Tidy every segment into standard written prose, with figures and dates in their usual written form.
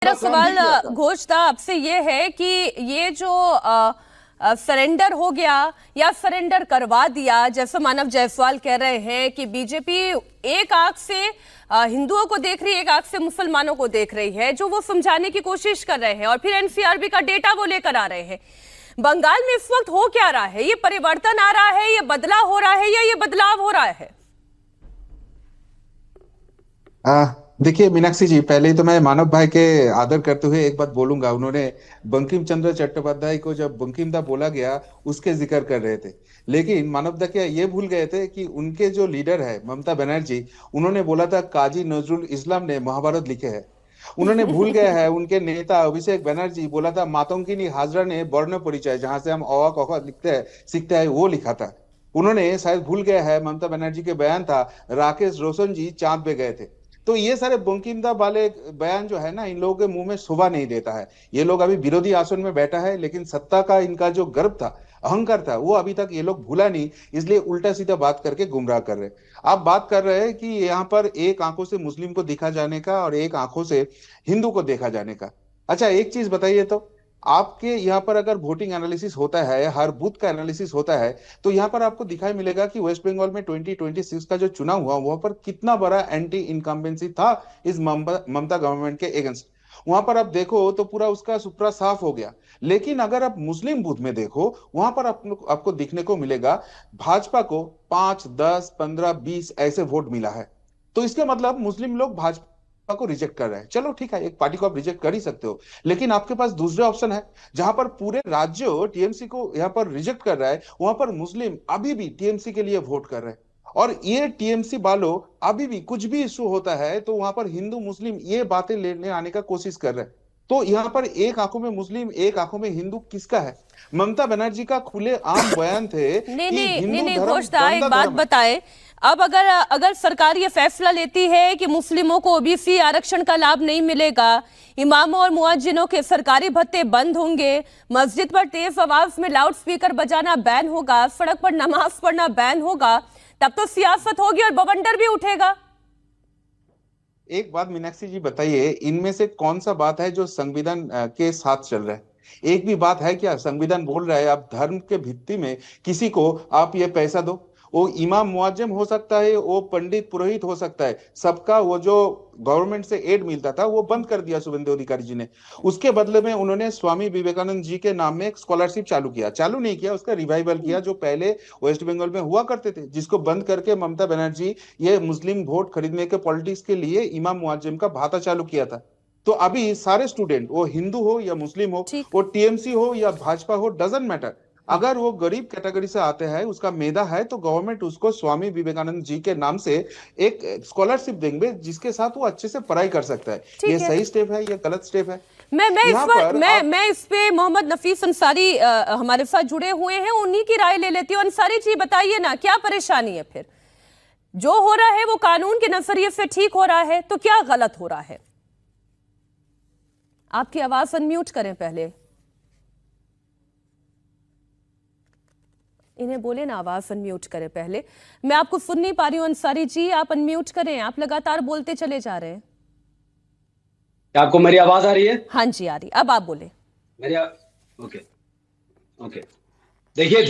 मेरा सवाल घोष था आपसे ये है कि ये जो सरेंडर हो गया या सरेंडर करवा दिया, जैसे मानव जायसवाल कह रहे हैं कि बीजेपी एक आंख से हिंदुओं को देख रही है, एक आंख से मुसलमानों को देख रही है, जो वो समझाने की कोशिश कर रहे हैं और फिर एनसीआरबी का डेटा वो लेकर आ रहे हैं। बंगाल में इस वक्त हो क्या रहा है? ये परिवर्तन आ रहा है, ये बदलाव हो रहा है या ये बदलाव हो रहा है? देखिए मीनाक्षी जी, पहले ही तो मैं मानव भाई के आदर करते हुए एक बात बोलूंगा। उन्होंने बंकिम चंद्र चट्टोपाध्याय को जब बंकिम दा बोला गया उसके जिक्र कर रहे थे, लेकिन मानव दा क्या ये भूल गए थे कि उनके जो लीडर है ममता बनर्जी, उन्होंने बोला था काजी नजरुल इस्लाम ने महाभारत लिखे है। उन्होंने भूल गया है उनके नेता अभिषेक बनर्जी बोला था मातंगिनी हाजरा ने वर्ण परिचय, जहां से हम अ क ख लिखते हैं सीखते हैं, वो लिखा था। उन्होंने शायद भूल गया है ममता बनर्जी के बयान था राकेश रोशन जी चांद पे गए थे। तो ये सारे बंकिमदा वाले बयान जो है ना, इन लोगों के मुंह में शोभा नहीं देता है। ये लोग अभी विरोधी आसन में बैठा है, लेकिन सत्ता का इनका जो गर्व था, अहंकार था, वो अभी तक ये लोग भूला नहीं, इसलिए उल्टा सीधा बात करके गुमराह कर रहे। आप बात कर रहे हैं कि यहाँ पर एक आंखों से मुस्लिम को दिखा जाने का और एक आंखों से हिंदू को देखा जाने का। अच्छा एक चीज बताइए तो, आपके यहाँ पर अगर वोटिंग एनालिसिस होता है, हर बूथ का एनालिसिस होता है, तो यहाँ पर आपको दिखाई मिलेगा कि वेस्ट बंगाल में 2026 का जो चुनाव हुआ वहां पर कितना बड़ा एंटी इनकम्बेंसी था इस ममता गवर्नमेंट के अगेंस्ट। वहां पर आप देखो तो पूरा उसका सुपड़ा साफ हो गया। लेकिन अगर आप मुस्लिम बूथ में देखो, वहां पर आपको दिखने को मिलेगा भाजपा को 5, 10, 15, 20 ऐसे वोट मिला है। तो इसका मतलब मुस्लिम लोग भाजपा को रिजेक्ट कर रहे हैं। चलो ठीक है, एक पार्टी को आप रिजेक्ट कर ही सकते हो, लेकिन आपके पास दूसरे ऑप्शन है जहां पर पूरे राज्य टीएमसी को यहाँ पर रिजेक्ट कर रहा है, वहां पर मुस्लिम अभी भी टीएमसी के लिए वोट कर रहे हैं। और ये टीएमसी वालों अभी भी कुछ भी इशू होता है तो वहां पर हिंदू मुस्लिम ये बातें लेने आने का कोशिश कर रहे हैं। तो यहाँ पर एक आंखों में मुस्लिम एक आंखों में हिंदू किसका है? ममता बनर्जी का खुले आम बयान थे नहीं कि नहीं हिंदू नहीं धर्म घोष दा, एक गंदा बात धर्म है। बताएं। अब अगर अगर सरकार ये फैसला लेती है कि मुस्लिमों को ओबीसी आरक्षण का लाभ नहीं मिलेगा, इमामों और मुअज्जिनों के सरकारी भत्ते बंद होंगे, मस्जिद पर तेज आवाज में लाउड स्पीकर बजाना बैन होगा, सड़क पर नमाज पढ़ना बैन होगा, तब तो सियासत होगी और बवंडर भी उठेगा। एक बात मीनाक्षी जी बताइए, इनमें से कौन सा बात है जो संविधान के साथ चल रहा है? एक भी बात है क्या? संविधान बोल रहा है आप धर्म के भित्ति में किसी को आप ये पैसा दो। वो इमाम मुअज्जम हो सकता है, वो पंडित पुरोहित हो सकता है, सबका वो जो गवर्नमेंट से एड मिलता था वो बंद कर दिया शुभेंदु अधिकारी जी ने। उसके बदले में उन्होंने स्वामी विवेकानंद जी के नाम में एक स्कॉलरशिप चालू किया, चालू नहीं किया, उसका रिवाइवल किया, जो पहले वेस्ट बंगाल में हुआ करते थे, जिसको बंद करके ममता बनर्जी ये मुस्लिम वोट खरीदने के पॉलिटिक्स के लिए इमाम मुअज्जिम का भाता चालू किया था। तो अभी सारे स्टूडेंट, वो हिंदू हो या मुस्लिम हो, ठीक। वो टीएमसी हो या भाजपा हो, डजेंट मैटर, अगर वो गरीब कैटेगरी से आते हैं, उसका मेधा है, तो गवर्नमेंट उसको स्वामी विवेकानंद जी के नाम से एक स्कॉलरशिप देंगे जिसके साथ वो अच्छे से पढ़ाई कर सकता है। ये ठीक है, सही स्टेप है या गलत स्टेप है? मैं इस यहाँ पर पर आप मैं इस पे मोहम्मद नफीस अंसारी हमारे साथ जुड़े हुए हैं, उन्हीं की राय ले लेती हूँ। अंसारी जी बताइए ना, क्या परेशानी है? फिर जो हो रहा है वो कानून के नजरिए से ठीक हो रहा है, तो क्या गलत हो रहा है? आपकी आवाज अनम्यूट करें पहले, इन्हें बोले ना आवाज अनम्यूट करें पहले। मैं आपको सुन नहीं पा रही हूं अंसारी जी, आप अनम्यूट करें, आप लगातार बोलते चले जा रहे हैं। क्या आपको मेरी आवाज आ रही है? हाँ जी आ रही, अब आप बोले। Okay okay. देखिए,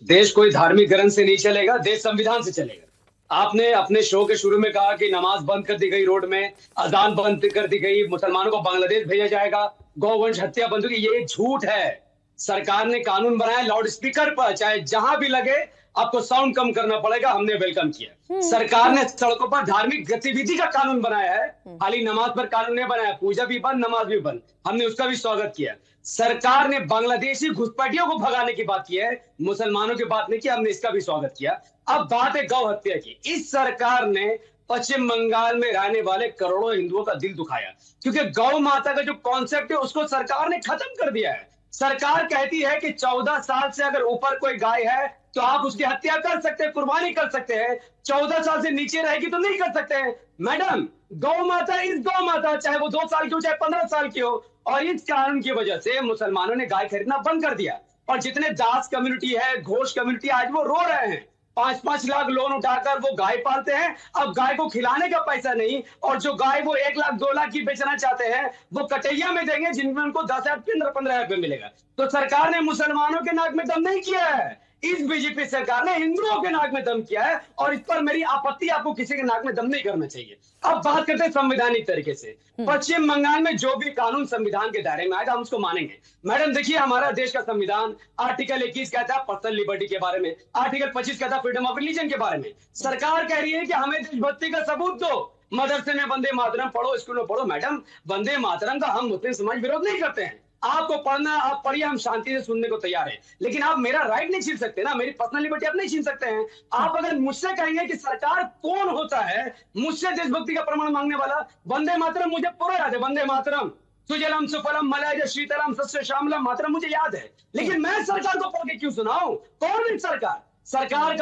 देश कोई धार्मिक ग्रंथ से नहीं चलेगा, देश संविधान से चलेगा। आपने अपने शो के शुरू में कहा कि नमाज बंद कर दी गई, रोड में अजान बंद कर दी गई, मुसलमानों को बांग्लादेश भेजा जाएगा, गौवंश हत्या बंद होगी, ये झूठ है। सरकार ने कानून बनाया, लाउड स्पीकर पर चाहे जहां भी लगे आपको साउंड कम करना पड़ेगा, हमने वेलकम किया। सरकार ने सड़कों पर धार्मिक गतिविधि का कानून बनाया है, खाली नमाज पर कानून नहीं बनाया, पूजा भी बंद नमाज भी बंद, हमने उसका भी स्वागत किया। सरकार ने बांग्लादेशी घुसपैठियों को भगाने की बात की है, मुसलमानों की बात नहीं की, हमने इसका भी स्वागत किया। अब बात है गौ हत्या की। इस सरकार ने पश्चिम बंगाल में रहने वाले करोड़ों हिंदुओं का दिल दुखाया, क्योंकि गौ माता का जो कॉन्सेप्ट है उसको सरकार ने खत्म कर दिया है। सरकार कहती है कि 14 साल से अगर ऊपर कोई गाय है तो आप उसकी हत्या कर सकते हैं, कुर्बानी कर सकते हैं, 14 साल से नीचे रहेगी तो नहीं कर सकते हैं। मैडम, गौ माता इस गौ माता, चाहे वो 2 साल की हो चाहे 15 साल की हो। और इस कानून की वजह से मुसलमानों ने गाय खरीदना बंद कर दिया, और जितने दास कम्युनिटी है, घोष कम्युनिटी, आज वो रो रहे हैं। 5-5 लाख लोन उठाकर वो गाय पालते हैं। अब गाय को खिलाने का पैसा नहीं, और जो गाय वो 1 लाख 2 लाख की बेचना चाहते हैं वो कटैया में देंगे, जिनमें उनको 10,000 15,000 रुपए मिलेगा। तो सरकार ने मुसलमानों के नाक में दम नहीं किया है, इस बीजेपी सरकार ने हिंदुओं के नाक में दम किया है, और इस पर मेरी आपत्ति, आपको किसी के नाक में दम नहीं करना चाहिए। अब बात करते हैं संवैधानिक तरीके से। पश्चिम बंगाल में जो भी कानून संविधान के दायरे में आएगा हम उसको मानेंगे। मैडम देखिए, हमारा देश का संविधान आर्टिकल 21 कहता है पर्सनल लिबर्टी के बारे में, आर्टिकल 25 कहता है फ्रीडम ऑफ रिलीजन के बारे में। सरकार कह रही है कि हमें देशभक्ति का सबूत दो, मदरसे में वंदे मातरम पढ़ो, स्कूल में पढ़ो। मैडम, वंदे मातरम का हम मुस्लिम समाज विरोध नहीं करते हैं, आपको पढ़ना आप पढ़िए, हम शांति से सुनने को तैयार हैं, लेकिन आप मेरा राइट नहीं छीन सकते ना, मेरी पर्सनल लिबर्टी आप नहीं छीन सकते हैं। आप अगर मुझसे कहेंगे कि सरकार कौन होता है मुझसे देशभक्ति का प्रमाण मांगने वाला, वंदे मातरम मुझे पूरा याद है, वंदे मातरम सुजलम सुफलम मलयज शीतलम सस्य श्यामलम मातरम मुझे याद है, लेकिन मैं सरकार को पढ़ के क्यों सुनाऊं? गवर्नमेंट सरकार, सरकार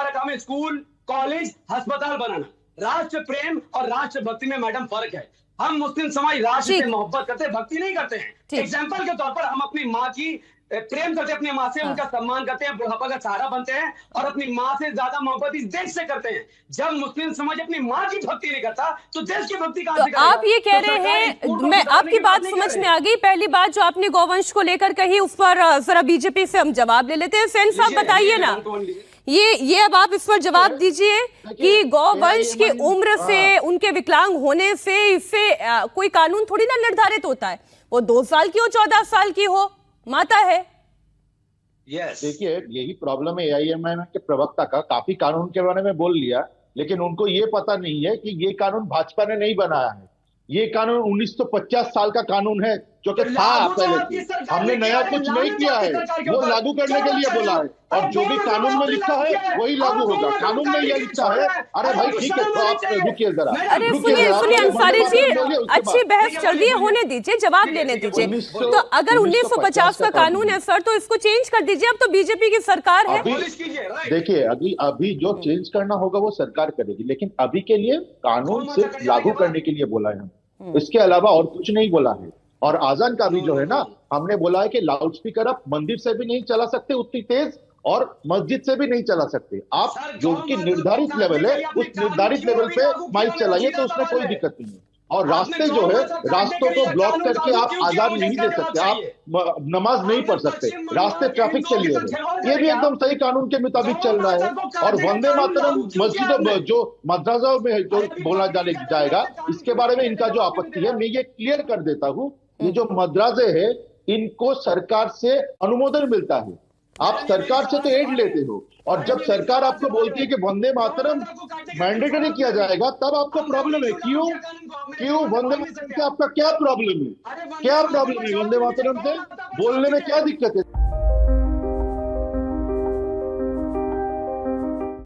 का काम है स्कूल, कॉलेज, अस्पताल बनाना। राष्ट्र प्रेम और राष्ट्र भक्ति में मैडम फर्क है। हम मुस्लिम समाज राष्ट्र से मोहब्बत करते हैं, भक्ति नहीं करते हैं। एग्जाम्पल के तौर पर हम अपनी माँ की प्रेम करते हैं, अपनी माँ से उनका सम्मान करते हैं, बुढ़ापा का सहारा बनते हैं, और अपनी माँ से ज्यादा मोहब्बत इस देश से करते हैं। जब मुस्लिम समाज अपनी माँ की भक्ति नहीं करता तो देश की भक्ति कहां से करेगा? आप ये कह रहे हैं, मैं आपकी बात समझ में आ गई। पहली बात जो आपने गौवंश को लेकर कही, उस पर जरा बीजेपी से हम जवाब ले लेते हैं। सेन साहब बताइए ना, ये अब आप इस पर जवाब दीजिए कि गौवंश की उम्र से, उनके विकलांग होने से, इससे कोई कानून थोड़ी ना निर्धारित होता है। वो 2 साल की हो, 14 साल की हो, माता है। देखिए, यही प्रॉब्लम है एआईएमआईएम के प्रवक्ता का। काफी कानून के बारे में बोल लिया, लेकिन उनको ये पता नहीं है कि ये कानून भाजपा ने नहीं बनाया है। ये कानून 1950 साल का कानून है, जो कि था पहले से। हमने नया कुछ नहीं किया है, वो लागू करने के लिए बोला है, और जो भी कानून में लिखा है वही लागू होगा। कानून में ये लिखा है, अरे भाई ठीक है, तो आप रुकिए जरा। अरे सुनिए अंसारी जी, अच्छी बहस चल रही है, होने दीजिए, जवाब लेने दीजिए। तो अगर 1950 का कानून है सर, तो इसको चेंज कर दीजिए, अब तो बीजेपी की सरकार है। देखिए, अभी जो चेंज करना होगा वो सरकार करेगी, लेकिन अभी के लिए कानून सिर्फ लागू करने के लिए बोला है, इसके अलावा और कुछ नहीं बोला है। और आजान का भी जो है ना, हमने बोला है कि लाउड स्पीकर आप मंदिर से भी नहीं चला सकते उतनी तेज, और मस्जिद से भी नहीं चला सकते। आप जो कि निर्धारित लेवल है, उस निर्धारित लेवल पे माइक चलाइए, तो उसमें कोई दिक्कत नहीं है। और रास्ते जो है, रास्तों को ब्लॉक करके आप आजान नहीं दे सकते, आप नमाज नहीं पढ़ सकते, रास्ते ट्रैफिक के लिए है। ये भी एकदम सही कानून के मुताबिक चल रहा है। और वंदे मातरम मस्जिदों, जो मदरसाओं में जो बोला जाएगा, इसके बारे में इनका जो आपत्ति है, मैं ये क्लियर कर देता हूँ। ये जो मदरसे है, इनको सरकार से अनुमोदन मिलता है। आप सरकार से तो एड लेते हो, और जब सरकार आपको बोलती है कि वंदे मातरम मैंडेटरी किया जाएगा, तब आपको प्रॉब्लम है। क्यों वंदे मातरम से आपका क्या प्रॉब्लम है? क्या प्रॉब्लम है वंदे मातरम से? बोलने में क्या दिक्कत है?